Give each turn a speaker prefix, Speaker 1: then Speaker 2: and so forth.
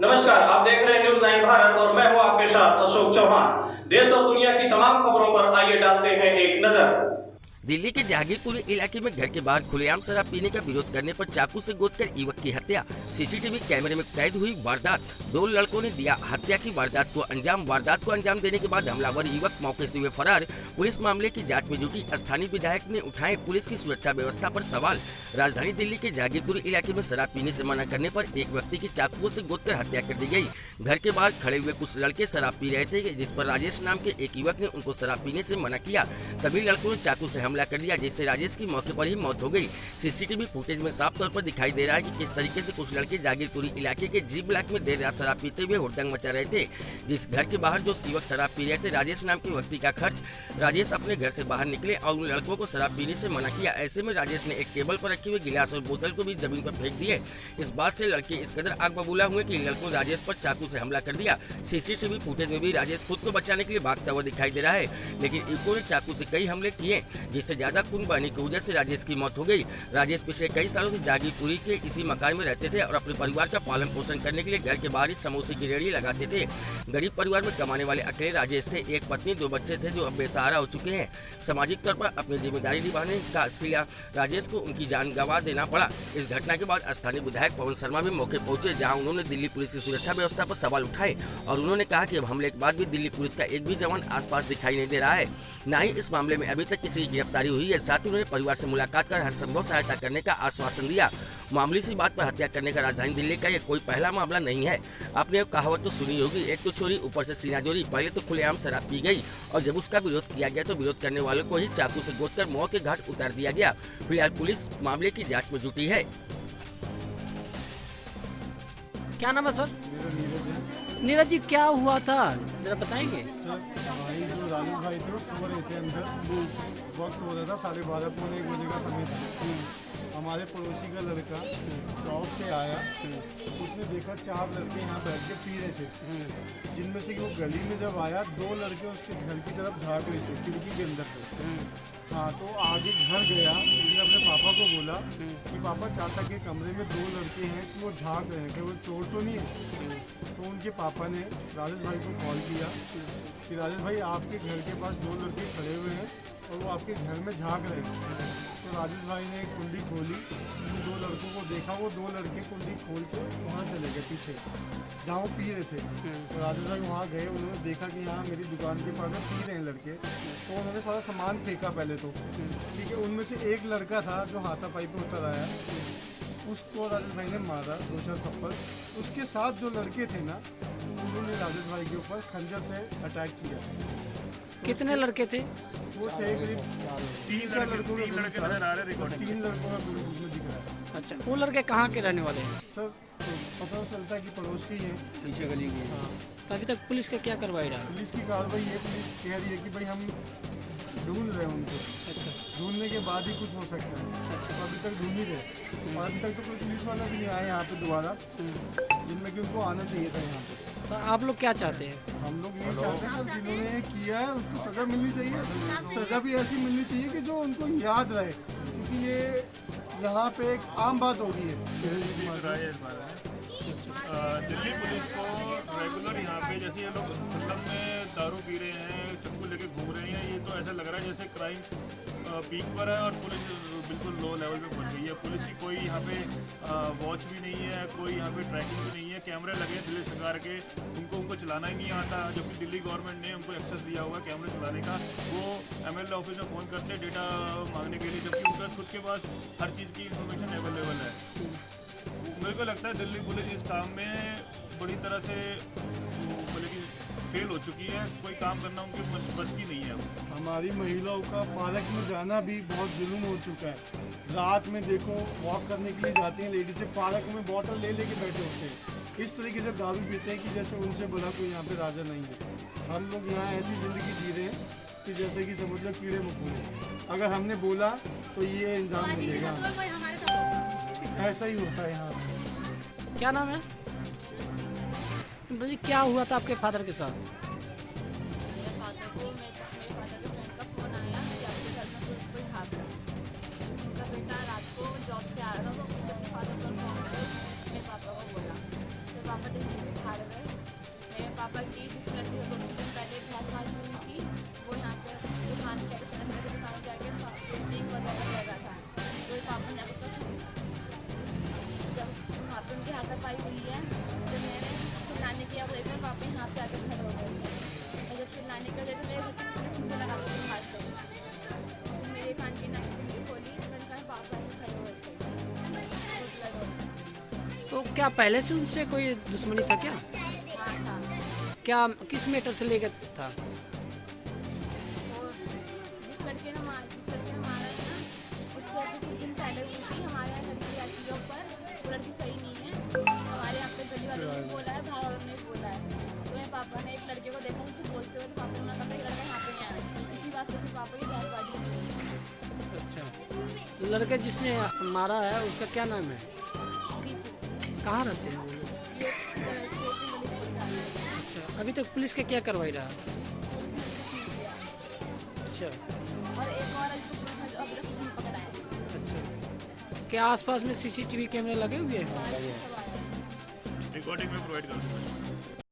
Speaker 1: नमस्कार, आप देख रहे हैं न्यूज़ 9 भारत और मैं हूं आपके साथ अशोक चौहान। देश और दुनिया की तमाम खबरों पर आइए डालते हैं एक नजर।
Speaker 2: दिल्ली के जहांगीरपुर इलाके में घर के बाहर खुलेआम शराब पीने का विरोध करने पर चाकू से गोदकर युवक की हत्या। सीसीटीवी कैमरे में कैद हुई वारदात। 2 लड़कों ने दिया हत्या की वारदात को अंजाम देने के बाद हमलावर युवक मौके से हुए फरार। पुलिस मामले की जांच में जुटी। स्थानीय विधायक ने उठाए पुलिस की सुरक्षा व्यवस्था पर सवाल। राजधानी दिल्ली के जहांगीरपुर इलाके में शराब पीने से मना करने पर एक व्यक्ति की चाकुओं से गोदकर हत्या कर दी गई। घर के बाहर खड़े हुए कुछ लड़के शराब पी रहे थे, जिस पर राजेश नाम के एक युवक ने उनको शराब पीने से मना किया। तभी लड़कों ने चाकू से हमला कर दिया, जिससे राजेश की मौके पर ही मौत हो गई। सीसीटीवी फुटेज में साफ तौर पर दिखाई दे रहा है कि किस तरीके से कुछ लड़के जहांगीरपुरी इलाके के जी ब्लॉक में देर रात शराब पीते हुए हुड़दंग मचा रहे थे। जिस घर के बाहर जो युवक शराब पी रहे थे, राजेश नाम के व्यक्ति का खर्च राजेश अपने घर से बाहर निकले और उन लड़कों को शराब पीने से मना किया। ऐसे में राजेश ने एक टेबल पर रखे हुए गिलास और बोतल को भी जमीन पर फेंक दिए। इस बात से लड़के इस कदर आग बबूला हुए कि लड़कों ने राजेश पर चाकू से हमला कर दिया। सीसीटीवी फुटेज में भी राजेश खुद को बचाने के लिए भागता हुआ दिखाई दे रहा है, लेकिन युवकों ने चाकू से कई हमले किए, जिससे ज्यादा खून बहने की वजह से राजेश की मौत हो गई। राजेश पिछले कई सालों से जहांगीरपुरी के इसी मकान में रहते थे और अपने परिवार का पालन पोषण करने के लिए घर के बाहर ही समोसे की रेहड़ी लगाते थे। गरीब परिवार में कमाने वाले अकेले राजेश से एक पत्नी 2 बच्चे थे, जो अब बेसहारा हो चुके हैं। सामाजिक तौर पर अपनी जिम्मेदारी निभाने का सिला राजेश को उनकी जान गंवा देना पड़ा। इस घटना के बाद स्थानीय विधायक पवन शर्मा भी मौके पहुंचे, जहां उन्होंने दिल्ली पुलिस की सुरक्षा व्यवस्था पर सवाल उठाए और उन्होंने कहा कि अब हमले के बाद भी दिल्ली पुलिस का एक भी जवान आसपास दिखाई नहीं दे रहा है। न ही इस मामले में अभी तक किसी की गिरफ्तारी हुई है। साथ ही उन्होंने परिवार से मुलाकात कर हर संभव सहायता करने का आश्वासन दिया। मामूली सी बात पर हत्या करने का राजधानी दिल्ली का ये कोई पहला मामला नहीं है। आपने कहावत तो सुनी होगी, एक तो चोरी ऊपर से सीना जोरी। पहले तो खुलेआम शराब पी गई और जब उसका विरोध किया गया तो विरोध करने वालों को ही चाकू से गोदकर मौत के घाट उतार दिया गया। फिलहाल पुलिस मामले की जांच में जुटी है।
Speaker 3: क्या नाम है सर? नीरज जी, क्या हुआ था जरा बताएंगे?
Speaker 4: सर, भाई जो राजेश भाई थे वो सो रहे थे अंदर। वक्त हो रहा था 12:30 पौने 1 बजे का समय था। हमारे पड़ोसी का लड़का जॉब से आया, उसने देखा 4 लड़के यहाँ बैठ के पी रहे थे, जिनमें से कि वो गली में जब आया 2 लड़के उसके घर की तरफ झाँक रहे थे खिड़की के अंदर से। हाँ, तो आगे घर गया, उसने अपने पापा को बोला कि पापा चाचा के कमरे में 2 लड़के हैं कि वो झाँक रहे हैं, कि वो चोर तो नहीं है। तो उनके पापा ने राजेश भाई को कॉल किया कि राजेश भाई आपके घर के पास 2 लड़के खड़े हुए हैं और वो आपके घर में झाँक रहे हैं। तो राजेश भाई ने कुंडी खोली, उन 2 लड़कों को देखा, वो 2 लड़के कुंडी खोल के वहाँ चले गए पीछे जहाँ वो पी रहे थे। तो राजेश भाई वहाँ गए, उन्होंने देखा कि यहाँ मेरी दुकान के पास में पी रहे हैं लड़के। तो उन्होंने सारा सामान फेंका पहले तो, ठीक है। उनमें से एक लड़का था जो हाथापाई पे उतर आया, उसको राजेश भाई ने मारा 2-4 थप्पड़। उसके साथ जो लड़के थे ना, उन्होंने राजेश भाई के ऊपर खंजर से अटैक किया।
Speaker 3: कितने लड़के थे?
Speaker 4: वो थे 3-4 लड़कों का ग्रुप था, 3 लड़कों का ग्रुप उसमें दिख रहा है।
Speaker 3: अच्छा, वो लड़के कहाँ के रहने वाले हैं?
Speaker 4: सर, तो पता चलता है कि पड़ोस के ही है,
Speaker 3: पीछे गली की।
Speaker 4: हाँ।
Speaker 3: तो अभी तक पुलिस का क्या कार्रवाई रहा?
Speaker 4: पुलिस की कार्रवाई है, पुलिस कह रही है कि भाई हम ढूंढ रहे हैं उनको।
Speaker 3: अच्छा,
Speaker 4: ढूंढने के बाद ही कुछ हो सकता है। अच्छा, तो अभी तक ढूंढ ही रहे और अभी तक तो कोई पुलिस वाला भी नहीं आया यहाँ पे दोबारा, जिनमें कि उनको आना चाहिए था यहाँ पे।
Speaker 3: तो आप लोग क्या चाहते हैं?
Speaker 4: हम लोग ये चाहते हैं सर, जिन्होंने ये किया है उसको सज़ा मिलनी चाहिए। सज़ा भी ऐसी मिलनी चाहिए कि जो उनको याद रहे, क्योंकि ये यहाँ पे एक आम बात हो गई है।
Speaker 5: दिल्ली पुलिस को रेगुलर यहाँ पे जैसे ये लोग मतलब में दारू पी रहे हैं, चक्कू लेके घूम रहे हैं, ये तो ऐसा लग रहा है जैसे क्राइम पीक पर है और पुलिस बिल्कुल लो लेवल पे पहुँच गई है। पुलिस की कोई यहाँ पे वॉच भी नहीं है, कोई यहाँ पे ट्रैकिंग भी नहीं है। कैमरे लगे हैं दिल्ली सरकार के, उनको चलाना ही नहीं आता, जबकि दिल्ली गवर्नमेंट ने उनको एक्सेस दिया हुआ है कैमरे चलाने का। वो MLA ऑफिस में फ़ोन करते हैं डेटा मांगने के लिए, जबकि उनका खुद के पास हर चीज़ की इंफॉर्मेशन अवेलेबल है। मेरे को लगता है दिल्ली पुलिस इस काम में बड़ी तरह से फेल हो चुकी है, कोई काम करना उनकी बस की नहीं है।
Speaker 4: हमारी महिलाओं का पार्क में जाना भी बहुत जुल्म हो चुका है। रात में देखो वॉक करने के लिए जाती हैं लेडीज से, पार्क में बॉटल ले लेके बैठे होते हैं, इस तरीके से दारू पीते हैं कि जैसे उनसे बड़ा कोई यहाँ पे राजा नहीं है। हम लोग यहाँ ऐसी ज़िंदगी जी रहे हैं कि जैसे कि समझ लो कीड़े मकोड़े, अगर हमने बोला तो ये इंजाम मिलेगा। ऐसा ही होता है यहाँ।
Speaker 3: क्या नाम है? बोलिए, क्या हुआ था आपके फादर के साथ?
Speaker 6: मेरे फादर के फ्रेंड का फ़ोन आया कि आपके घर में कोई भाग रहा है। उनका बेटा रात को जॉब से आ रहा था, तो उसने अपने फादर को फ़ोन किया, उसने अपने पापा को बोला। फिर पापा देखने के लिए बाहर गए। मेरे पापा की जिस लड़की से 2 दिन पहले बहसबाजी हुई थी, वो यहाँ पे दुकान के सिलेंडर की दुकान जाके लीक वगैरह कर रहा था। तो पापा ने उसका जब वहाँ पे उनकी हाथापाई हुई है, तो मैंने चिल्लाने की आवाज़ देखकर पापा यहाँ पे आकर खड़े हो गए थे। और जब चिल्लाने की वजह से मेरे घर के किसी ने कुंडे लगा दी हाथ से। फिर मेरे कान की नाक कुंडी खोली, तो मैंने कहा पापा ऐसे खड़े हुए थे।
Speaker 3: तो क्या पहले से उनसे कोई दुश्मनी था क्या?
Speaker 6: हाँ था।
Speaker 3: क्या किस मैटर से लेकर था?
Speaker 6: और जिस लड़के ने मारा है ना, उससे अभी कुछ दिन पहले हुई थी। हमारे यहाँ लड़की आती है ऊपर, वो लड़की सही नहीं है। हमारे यहाँ पे गली वालों ने बोला है, बाहर वालों ने बोला है। तो मेरे पापा ने एक लड़के को देखा उसे बोलते हुए, तो पापा ने मना कर लड़का यहाँ पे नहीं आना। इसी बात से पापा की बहसबाजी हुई।
Speaker 3: अच्छा, लड़के जिसने मारा है उसका क्या नाम है?
Speaker 6: दीपू
Speaker 3: कहाँ रहते हैं वो लोग?
Speaker 6: ये इधर है, 2-3 गली छोड़ के आए हैं।
Speaker 3: अच्छा, अभी तक पुलिस का क्या कार्रवाई रहा?
Speaker 6: पुलिस ने कुछ नहीं किया।
Speaker 3: अच्छा
Speaker 6: और एक और है जिसको पुलिस ने अभी तक कुछ नहीं पकड़ा है।
Speaker 3: अच्छा, क्या आसपास में सीसीटीवी कैमरे लगे हुए हैं?
Speaker 6: सब आया है।
Speaker 5: रिकॉर्डिंग में प्रोवाइड कर दूँगा।